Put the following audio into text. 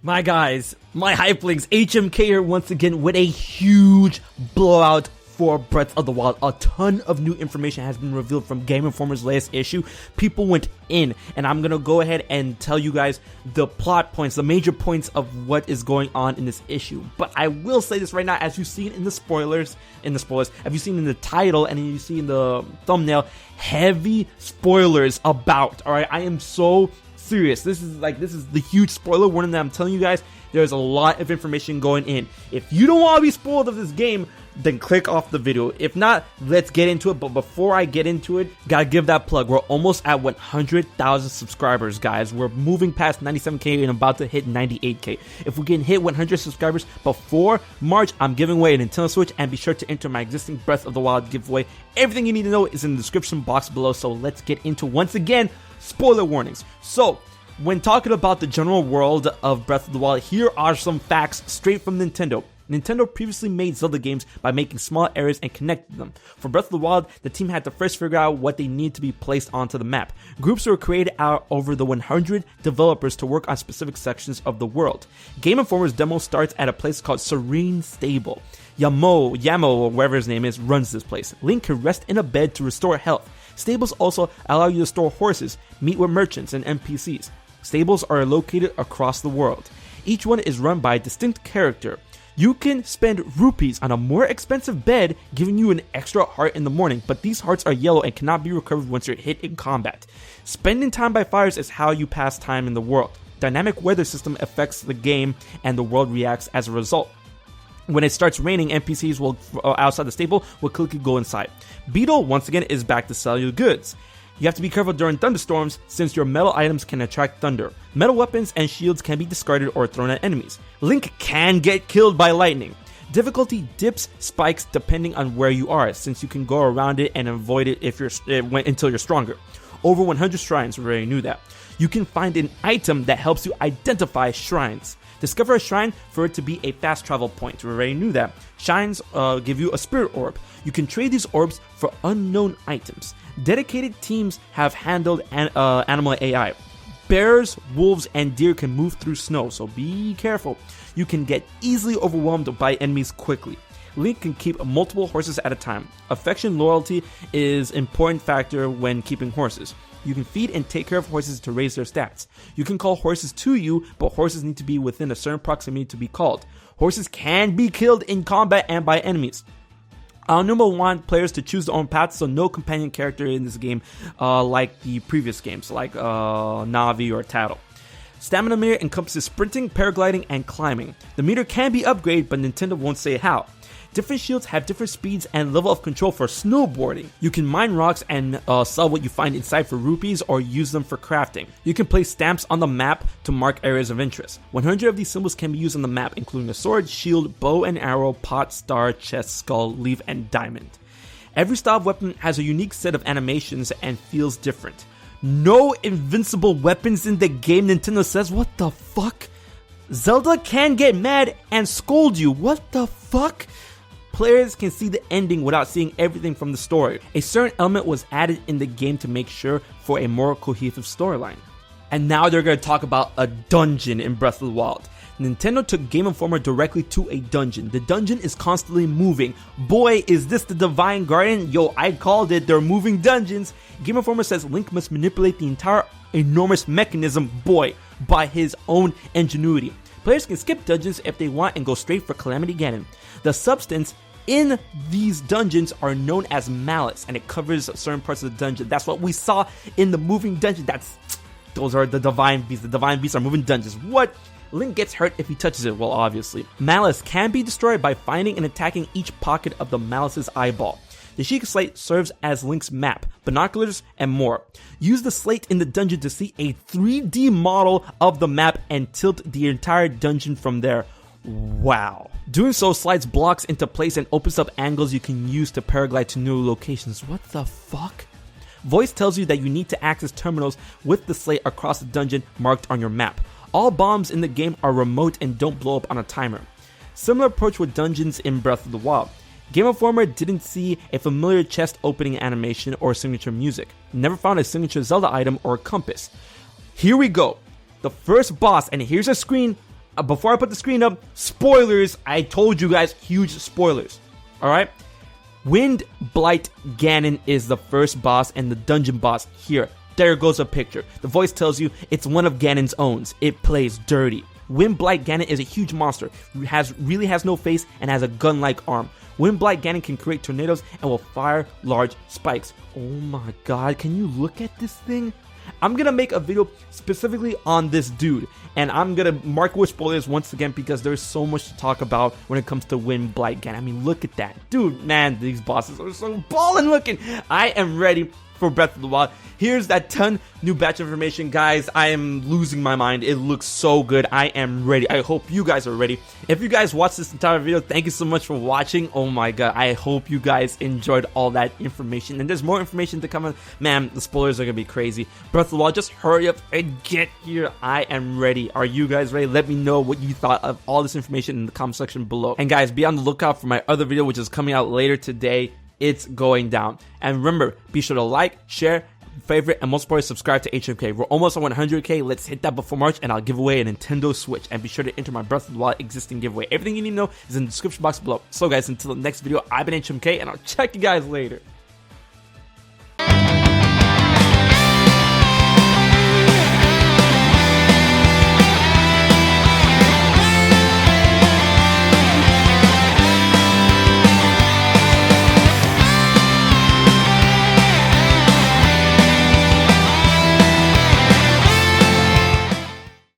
My guys, my hyperlinks, HMK here once again with a huge blowout for Breath of the Wild. A ton of new information has been revealed from Game Informer's latest issue. People went in, and I'm gonna go ahead and tell you guys the plot points, the major points of what is going on in this issue. But I will say this right now, as you've seen in the spoilers, have you seen in the title and you see in the thumbnail, heavy spoilers about, alright? I am so serious. This is the huge spoiler warning that I'm telling you guys. There's a lot of information going in. If you don't want to be spoiled of this game, then click off the video. If not, let's get into it. But before I get into it, gotta give that plug. We're almost at 100,000 subscribers, guys. We're moving past 97k and about to hit 98k. If we can hit 100 subscribers before March, I'm giving away a Nintendo Switch, and be sure to enter my existing Breath of the Wild giveaway. Everything you need to know is in the description box below. So let's get into, once again, spoiler warnings. So, when talking about the general world of Breath of the Wild, here are some facts straight from Nintendo. Nintendo previously made Zelda games by making small areas and connecting them. For Breath of the Wild, the team had to first figure out what they need to be placed onto the map. Groups were created out over the 100 developers to work on specific sections of the world. Game Informer's demo starts at a place called Serene Stable. Yamo, or whatever his name is, runs this place. Link can rest in a bed to restore health. Stables also allow you to store horses, meet with merchants and NPCs. Stables are located across the world. Each one is run by a distinct character. You can spend rupees on a more expensive bed, giving you an extra heart in the morning, but these hearts are yellow and cannot be recovered once you're hit in combat. Spending time by fires is how you pass time in the world. Dynamic weather system affects the game, and the world reacts as a result. When it starts raining, NPCs will outside the stable will quickly go inside. Beetle, once again, is back to sell you goods. You have to be careful during thunderstorms, since your metal items can attract thunder. Metal weapons and shields can be discarded or thrown at enemies. Link can get killed by lightning. Difficulty dips, spikes depending on where you are, since you can go around it and avoid it until you're stronger. Over 100 shrines, we already knew that. You can find an item that helps you identify shrines. Discover a shrine for it to be a fast travel point. We already knew that. Shrines give you a spirit orb. You can trade these orbs for unknown items. Dedicated teams have handled animal AI. Bears, wolves, and deer can move through snow, so be careful. You can get easily overwhelmed by enemies quickly. Link can keep multiple horses at a time. Affection loyalty is an important factor when keeping horses. You can feed and take care of horses to raise their stats. You can call horses to you, but horses need to be within a certain proximity to be called. Horses can be killed in combat and by enemies. Aonuma want players to choose their own paths, so no companion character in this game like the previous games, like Navi or Tattle. Stamina meter encompasses sprinting, paragliding, and climbing. The meter can be upgraded, but Nintendo won't say how. Different shields have different speeds and level of control for snowboarding. You can mine rocks and sell what you find inside for rupees, or use them for crafting. You can place stamps on the map to mark areas of interest. 100 of these symbols can be used on the map, including a sword, shield, bow and arrow, pot, star, chest, skull, leaf, and diamond. Every style of weapon has a unique set of animations and feels different. No invincible weapons in the game, Nintendo says. What the fuck? Zelda can get mad and scold you. What the fuck? Players can see the ending without seeing everything from the story. A certain element was added in the game to make sure for a more cohesive storyline. And now they're going to talk about a dungeon in Breath of the Wild. Nintendo took Game Informer directly to a dungeon. The dungeon is constantly moving. Boy, is this the Divine Garden? Yo, I called it. They're moving dungeons. Game Informer says Link must manipulate the entire enormous mechanism, by his own ingenuity. Players can skip dungeons if they want and go straight for Calamity Ganon. The substance in these dungeons are known as malice, and it covers certain parts of the dungeon. That's what we saw in the moving dungeon. Those are the divine beasts. The divine beasts are moving dungeons. What? Link gets hurt if he touches it. Well, obviously. Malice can be destroyed by finding and attacking each pocket of the Malice's eyeball. The Sheikah Slate serves as Link's map, binoculars, and more. Use the slate in the dungeon to see a 3D model of the map and tilt the entire dungeon from there. Wow. Doing so slides blocks into place and opens up angles you can use to paraglide to new locations. What the fuck? Voice tells you that you need to access terminals with the slate across the dungeon marked on your map. All bombs in the game are remote and don't blow up on a timer. Similar approach with dungeons in Breath of the Wild. Game Informer didn't see a familiar chest opening animation or signature music. Never found a signature Zelda item or compass. Here we go. The first boss, and here's a screen before I put the screen up, spoilers. I told you guys, huge spoilers. All right. Wind Blight Ganon is the first boss and the dungeon boss here. There goes a picture. The voice tells you it's one of Ganon's owns. It plays dirty. Wind Blight Ganon is a huge monster, really has no face and has a gun-like arm. Wind Blight Ganon can create tornadoes and will fire large spikes. Oh my god, can you look at this thing? I'm gonna make a video specifically on this dude, and I'm gonna mark with spoilers once again because there's so much to talk about when it comes to Wind Blight Ganon. I mean, look at that. Dude, man, these bosses are so ballin' looking. I am ready for Breath of the Wild. Here's that ton new batch information, guys. I am losing my mind. It looks so good. I am ready. I hope you guys are ready. If you guys watched this entire video, thank you so much for watching. Oh my god, I hope you guys enjoyed all that information, and there's more information to come. Man, the spoilers are gonna be crazy. Breath of the Wild, just hurry up and get here. I am ready. Are you guys ready? Let me know what you thought of all this information in the comment section below. And guys, be on the lookout for my other video, which is coming out later today. It's going down. And remember, be sure to like, share, favorite, and most importantly, subscribe to HMK. We're almost on 100k. Let's hit that before March, and I'll give away a Nintendo Switch. And be sure to enter my Breath of the Wild existing giveaway. Everything you need to know is in the description box below. So guys, until the next video, I've been HMK, and I'll check you guys later.